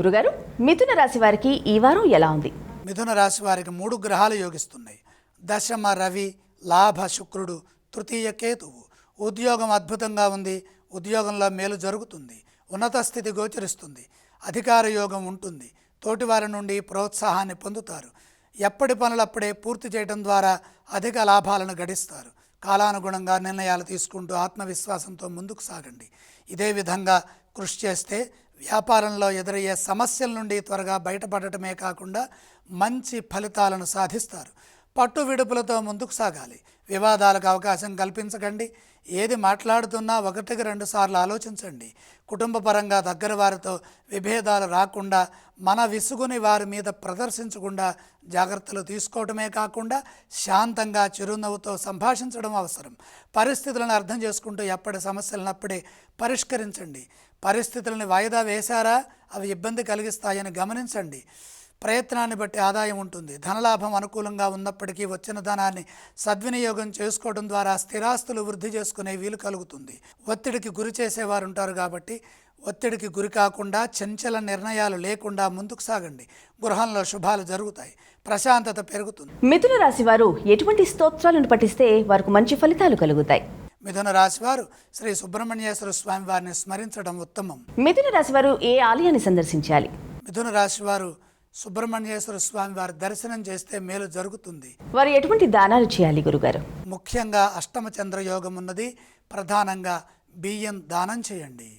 గురుగారు, మిథున రాశి వారికి ఈ వారం ఎలా ఉంది? మిథున రాశి వారికి 3 గ్రహాలు యోగిస్తున్నాయి. దశమ రవి, లాభ శుక్రుడు, తృతీయ కేతువు. ఉద్యోగం అద్భుతంగా ఉంది. ఉద్యోగంలో మేలు జరుగుతుంది. ఉన్నత స్థితి గోచరిస్తుంది. అధికార యోగం ఉంటుంది. తోటివారి నుండి ప్రోత్సాహాన్ని పొందుతారు. ఎప్పటి పనులప్పుడే పూర్తి చేయడం ద్వారా అధిక లాభాలను గడిస్తారు. కాలానుగుణంగా నిర్ణయాలు తీసుకుంటూ ఆత్మవిశ్వాసంతో ముందుకు సాగండి. ఇదే విధంగా కృషి చేస్తే వ్యాపారంలో ఎదురయ్యే సమస్యల నుండి త్వరగా బయటపడటమే కాకుండా మంచి ఫలితాలను సాధిస్తారు. పట్టు విడుపులతో ముందుకు సాగాలి. వివాదాలకు అవకాశం కల్పించకండి. ఏది మాట్లాడుతున్నా 1-2 సార్లు ఆలోచించండి. కుటుంబ పరంగా దగ్గర వారితో విభేదాలు రాకుండా, మన విసుగుని వారి మీద ప్రదర్శించకుండా జాగ్రత్తలు తీసుకోవటమే కాకుండా శాంతంగా చిరునవ్వుతో సంభాషించడం అవసరం. పరిస్థితులను అర్థం చేసుకుంటూ ఎప్పటి సమస్యలనప్పుడే పరిష్కరించండి. పరిస్థితులను వాయిదా వేశారా, అవి ఇబ్బంది కలిగిస్తాయని గమనించండి. ప్రయత్నాన్ని బట్టి ఆదాయం ఉంటుంది. ధనలాభం అనుకూలంగా ఉన్నప్పటికీ వచ్చిన ధనాన్ని సద్వినియోగం చేసుకోవడం ద్వారా స్థిరాస్తులు వృద్ధి చేసుకునే వీలు కలుగుతుంది. ఒత్తిడికి గురి చేసేవారు ఉంటారు కాబట్టి ఒత్తిడికి గురి కాకుండా చంచల నిర్ణయాలు లేకుండా ముందుకు సాగండి. గృహంలో శుభాలు జరుగుతాయి. ప్రశాంతత పెరుగుతుంది. మిథున రాశి వారు ఎటువంటి స్తోత్రాలను పఠిస్తే వారికి మంచి ఫలితాలు కలుగుతాయి? మిథున రాశి వారు శ్రీ సుబ్రహ్మణ్యేశ్వర స్వామి వారిని స్మరించడం ఉత్తమం. మిథున రాశి వారు ఏ ఆలయాన్ని సందర్శించాలి? మిథున రాశి వారు సుబ్రహ్మణ్యేశ్వర స్వామి వారి దర్శనం చేస్తే మేలు జరుగుతుంది. వారు ఎటువంటి దానాలు చేయాలి గురుగారు? ముఖ్యంగా అష్టమ చంద్ర యోగం ఉన్నది. ప్రధానంగా బియ్యం దానం చేయండి.